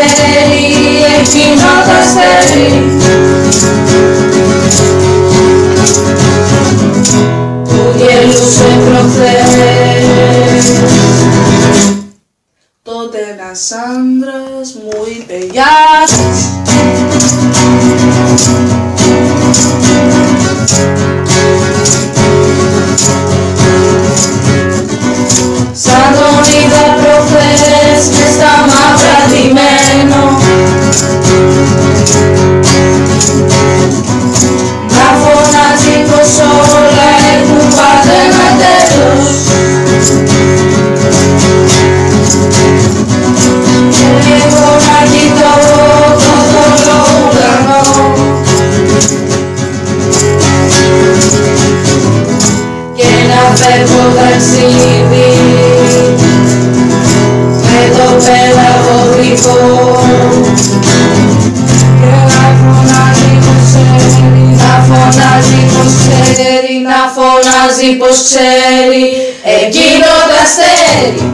ξέρει εκείνο το αστέρι που γελούσε προχθές. Τότε ένας άντρας μου είπε γεια σας. Σαν τον είδα προχθές μες στα μαύρα ντυμένο να φωνάζει πως όλα έχουν πάντα ένα τέλος και εγώ να κοιτώ το θολό ουρανό και να φεύγω ταξίδι με το πέλαγο γλυκό Και να φωνάζει πως ξέρει, να φωνάζει πως ξέρει, να φωνάζει πως ξέρει εκείνο το αστέρι.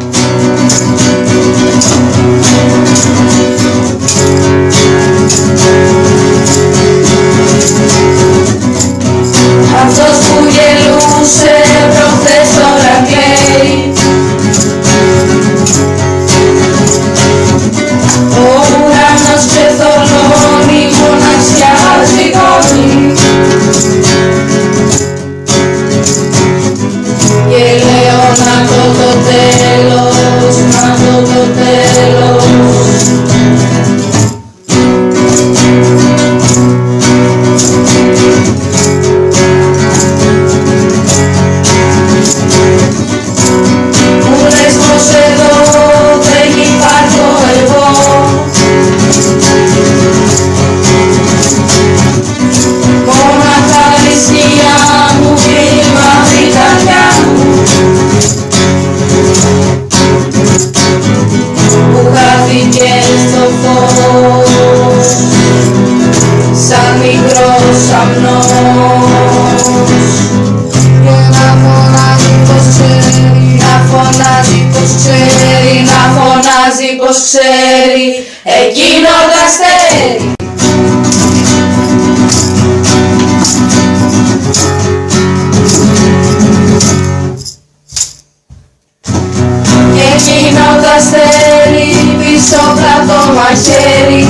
Αυτός που γελούσε προχθές τώρα κλαίει. Ο ουρανός ξεθολώνει, μοναξιά σηκώνει και λέω να δω το τέλος, να δω το τέλος. Μου λες πως εδώ δεν υπάρχω εγώ μόναχα η σκιά μου και η μαύρη καρδιά μου που χάθηκε στο φως σαν μικρός αμνός. και να φωνάζει πως ξέρει, Να φωνάζει πως ξέρει, να φωνάζει πως ξέρει εκείνο το αστέρι. Και εκείνο το αστέρι πίσω κρατώ μαχαίρι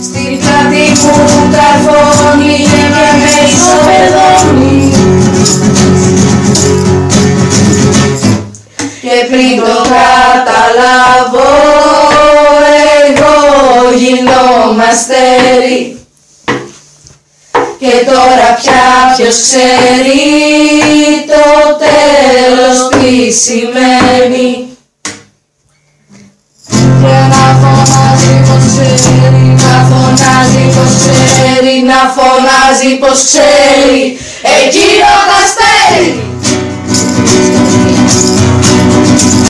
στην πλάτη μου καρφώνει και με ισοπεδώνει και πριν το καταλάβω εγώ γινόμαι αστέρι και τώρα πια ποιος ξέρει το τέλος τι σημαίνει. και να φωνάζει πως ξέρει, Να φωνάζει πως ξέρει, να φωνάζει πως ξέρει εκείνο το αστέρι.